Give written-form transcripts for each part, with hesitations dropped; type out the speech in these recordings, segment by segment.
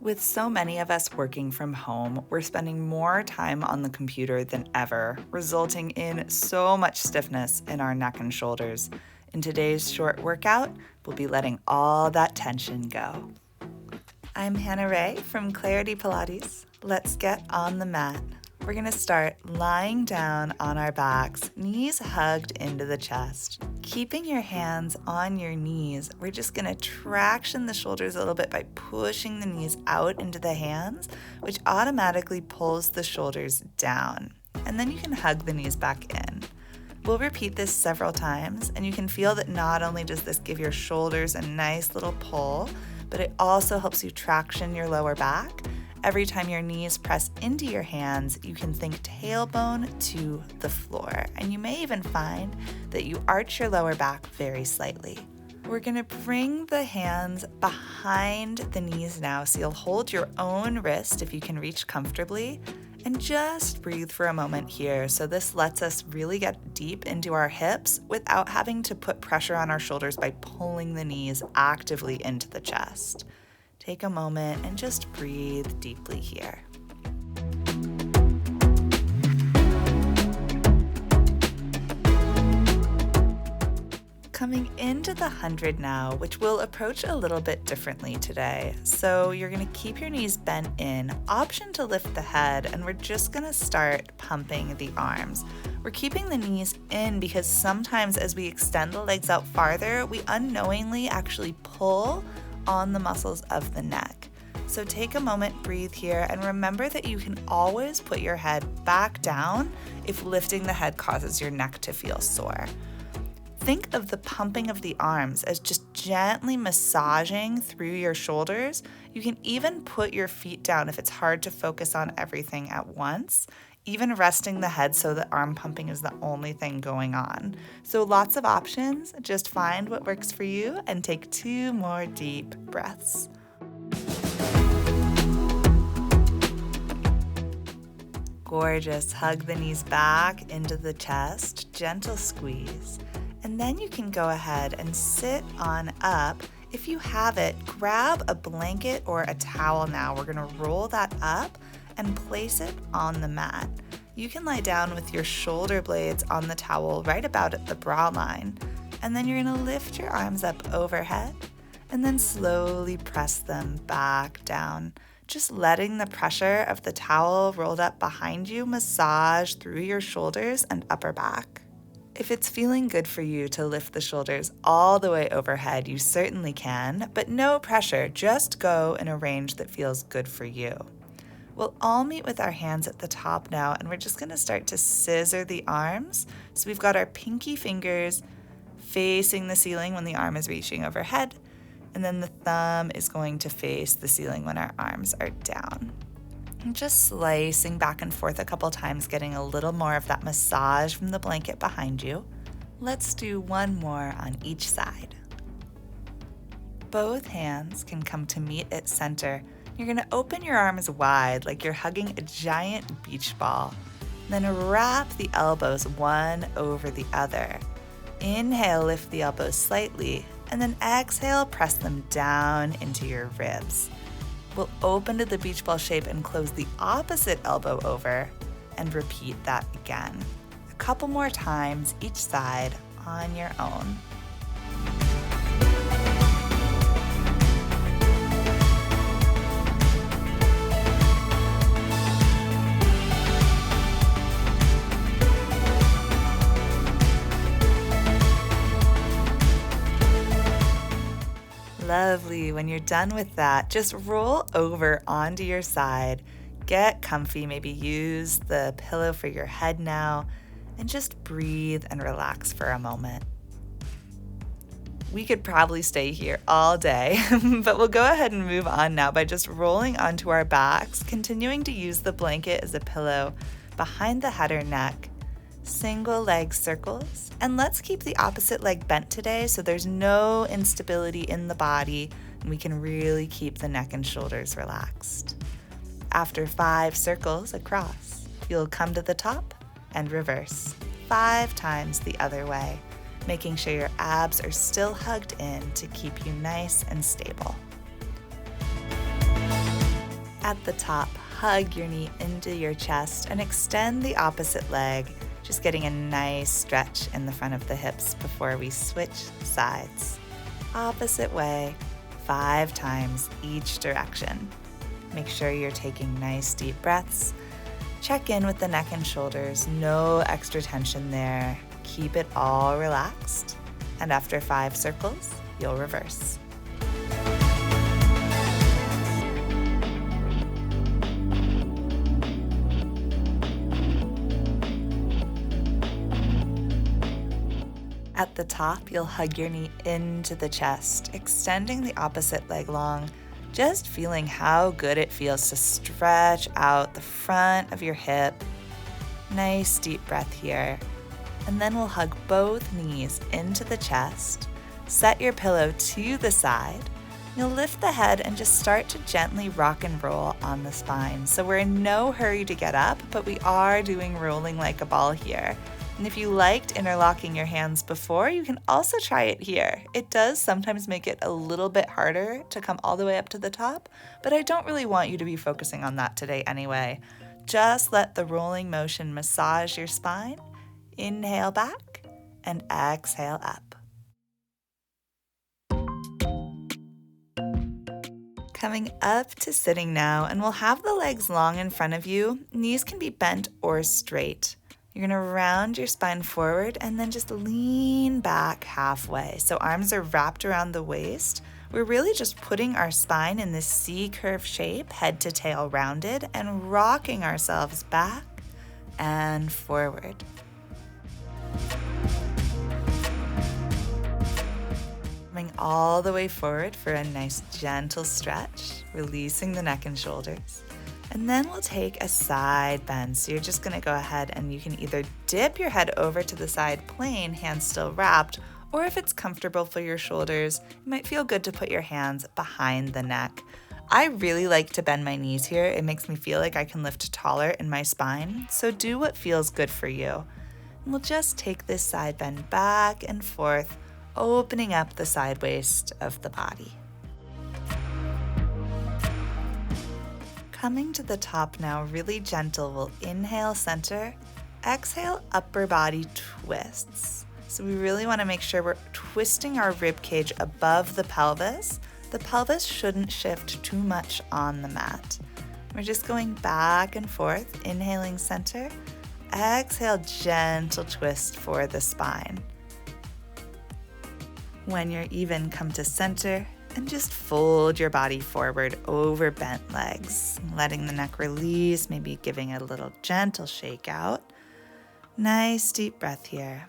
With so many of us working from home, we're spending more time on the computer than ever, resulting in so much stiffness in our neck and shoulders. In today's short workout, we'll be letting all that tension go. I'm Hannah Ray from Clarity Pilates. Let's get on the mat. We're going to start lying down on our backs, knees hugged into the chest. Keeping your hands on your knees, we're just going to traction the shoulders a little bit by pushing the knees out into the hands, which automatically pulls the shoulders down. And then you can hug the knees back in. We'll repeat this several times, and you can feel that not only does this give your shoulders a nice little pull, but it also helps you traction your lower back. Every time your knees press into your hands, you can think tailbone to the floor, and you may even find that you arch your lower back very slightly. We're going to bring the hands behind the knees now, so you'll hold your own wrist if you can reach comfortably, and just breathe for a moment here. So this lets us really get deep into our hips without having to put pressure on our shoulders by pulling the knees actively into the chest. Take a moment and just breathe deeply here. Coming into the 100 now, which we'll approach a little bit differently today. So you're going to keep your knees bent in, option to lift the head, and we're just going to start pumping the arms. We're keeping the knees in because sometimes as we extend the legs out farther, we unknowingly actually pull on the muscles of the neck. So take a moment, breathe here, and remember that you can always put your head back down if lifting the head causes your neck to feel sore. Think of the pumping of the arms as just gently massaging through your shoulders. You can even put your feet down if it's hard to focus on everything at once, even resting the head so that arm pumping is the only thing going on. So lots of options. Just find what works for you and take 2 more deep breaths. Gorgeous. Hug the knees back into the chest, gentle squeeze. And then you can go ahead and sit on up. If you have it, grab a blanket or a towel now. We're gonna roll that up and place it on the mat. You can lie down with your shoulder blades on the towel right about at the brow line. And then you're gonna lift your arms up overhead and then slowly press them back down. Just letting the pressure of the towel rolled up behind you massage through your shoulders and upper back. If it's feeling good for you to lift the shoulders all the way overhead, you certainly can, but no pressure, just go in a range that feels good for you. We'll all meet with our hands at the top now, and we're just gonna start to scissor the arms. So we've got our pinky fingers facing the ceiling when the arm is reaching overhead, and then the thumb is going to face the ceiling when our arms are down. And just slicing back and forth a couple times, getting a little more of that massage from the blanket behind you. Let's do one more on each side. Both hands can come to meet at center. You're gonna open your arms wide like you're hugging a giant beach ball. Then wrap the elbows one over the other. Inhale, lift the elbows slightly, and then exhale, press them down into your ribs. We'll open to the beach ball shape and close the opposite elbow over and repeat that again. A couple more times each side on your own. Lovely. When you're done with that, just roll over onto your side, get comfy, maybe use the pillow for your head now, and just breathe and relax for a moment. We could probably stay here all day, but we'll go ahead and move on now by just rolling onto our backs, continuing to use the blanket as a pillow behind the head or neck. Single leg circles, and let's keep the opposite leg bent today so there's no instability in the body and we can really keep the neck and shoulders relaxed. After 5 circles across, you'll come to the top and reverse 5 times the other way, making sure your abs are still hugged in to keep you nice and stable. At the top, hug your knee into your chest and extend the opposite leg, just getting a nice stretch in the front of the hips before we switch sides. Opposite way, 5 times each direction. Make sure you're taking nice deep breaths. Check in with the neck and shoulders, no extra tension there. Keep it all relaxed. And after 5 circles, you'll reverse. At the top, you'll hug your knee into the chest, extending the opposite leg long, just feeling how good it feels to stretch out the front of your hip. Nice deep breath here. And then we'll hug both knees into the chest, set your pillow to the side. You'll lift the head and just start to gently rock and roll on the spine. So we're in no hurry to get up, but we are doing rolling like a ball here. And if you liked interlocking your hands before, you can also try it here. It does sometimes make it a little bit harder to come all the way up to the top, but I don't really want you to be focusing on that today anyway. Just let the rolling motion massage your spine. Inhale back and exhale up. Coming up to sitting now, and we'll have the legs long in front of you. Knees can be bent or straight. You're gonna round your spine forward and then just lean back halfway. So arms are wrapped around the waist. We're really just putting our spine in this C-curve shape, head to tail rounded, and rocking ourselves back and forward. Coming all the way forward for a nice gentle stretch, releasing the neck and shoulders. And then we'll take a side bend. So you're just gonna go ahead and you can either dip your head over to the side plane, hands still wrapped, or if it's comfortable for your shoulders, it might feel good to put your hands behind the neck. I really like to bend my knees here. It makes me feel like I can lift taller in my spine. So do what feels good for you. And we'll just take this side bend back and forth, opening up the side waist of the body. Coming to the top now, really gentle, we'll inhale center, exhale upper body twists. So we really want to make sure we're twisting our rib cage above the pelvis. The pelvis shouldn't shift too much on the mat. We're just going back and forth, inhaling center, exhale gentle twist for the spine. When you're even, come to center, and just fold your body forward over bent legs, letting the neck release, maybe giving it a little gentle shake out. Nice deep breath here.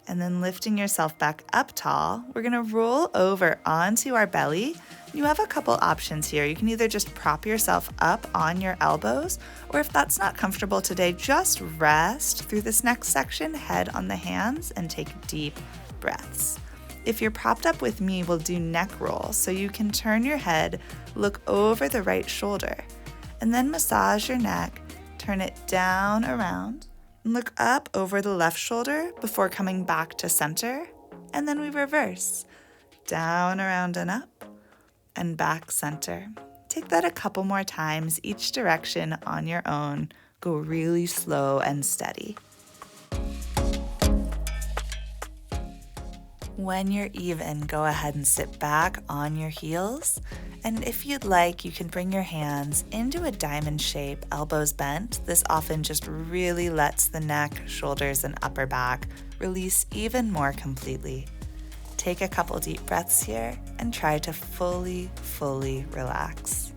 And then lifting yourself back up tall, we're gonna roll over onto our belly. You have a couple options here. You can either just prop yourself up on your elbows, or if that's not comfortable today, just rest through this next section, head on the hands, and take deep breaths. If you're propped up with me, we'll do neck roll. So you can turn your head, look over the right shoulder, and then massage your neck, turn it down around, and look up over the left shoulder before coming back to center. And then we reverse, down, around, and up, and back center. Take that a couple more times, each direction on your own. Go really slow and steady. When you're even, go ahead and sit back on your heels. And if you'd like, you can bring your hands into a diamond shape, elbows bent. This often just really lets the neck, shoulders, and upper back release even more completely. Take a couple deep breaths here and try to fully relax.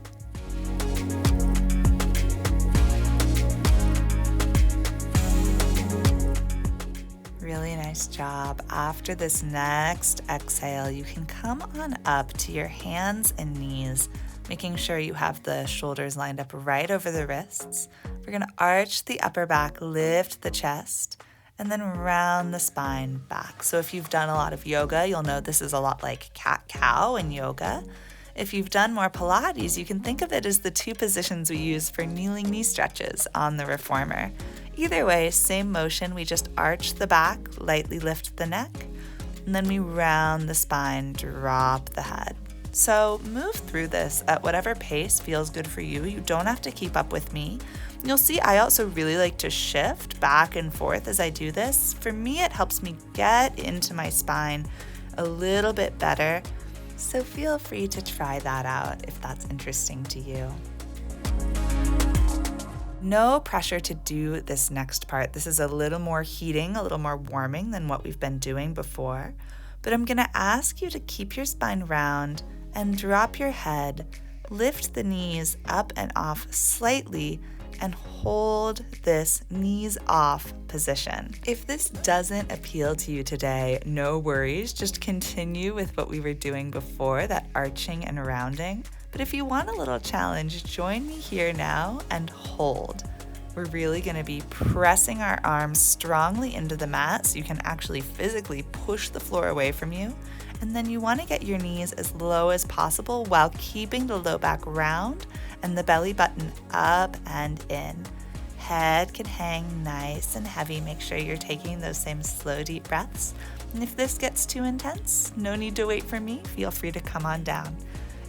Really nice job. After this next exhale, you can come on up to your hands and knees, making sure you have the shoulders lined up right over the wrists. We're gonna arch the upper back, lift the chest, and then round the spine back. So if you've done a lot of yoga, you'll know this is a lot like cat-cow in yoga. If you've done more Pilates, you can think of it as the 2 positions we use for kneeling knee stretches on the reformer. Either way, same motion, we just arch the back, lightly lift the neck, and then we round the spine, drop the head. So move through this at whatever pace feels good for you. You don't have to keep up with me. You'll see I also really like to shift back and forth as I do this. For me, it helps me get into my spine a little bit better. So feel free to try that out if that's interesting to you. No pressure to do this next part. This is a little more heating, a little more warming than what we've been doing before. But I'm gonna ask you to keep your spine round and drop your head, lift the knees up and off slightly, and hold this knees off position. If this doesn't appeal to you today, no worries, just continue with what we were doing before, that arching and rounding. But if you want a little challenge, join me here now and hold. We're really gonna be pressing our arms strongly into the mat so you can actually physically push the floor away from you. And then you wanna get your knees as low as possible while keeping the low back round and the belly button up and in. Head can hang nice and heavy. Make sure you're taking those same slow, deep breaths. And if this gets too intense, no need to wait for me. Feel free to come on down.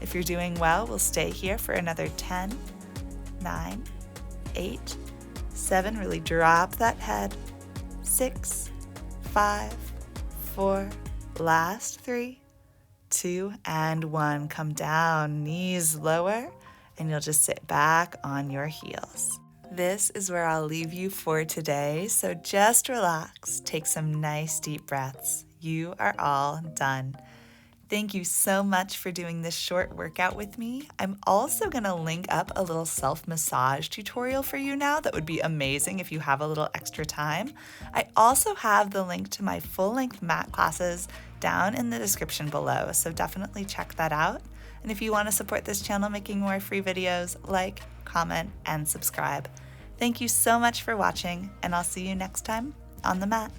If you're doing well, we'll stay here for another 10, 9, 8, 7, really drop that head, 6, 5, 4, last 3, 2, and 1. Come down, knees lower, and you'll just sit back on your heels. This is where I'll leave you for today, so just relax, take some nice deep breaths. You are all done. Thank you so much for doing this short workout with me. I'm also gonna link up a little self-massage tutorial for you now that would be amazing if you have a little extra time. I also have the link to my full-length mat classes down in the description below, so definitely check that out. And if you wanna support this channel making more free videos, like, comment, and subscribe. Thank you so much for watching, and I'll see you next time on the mat.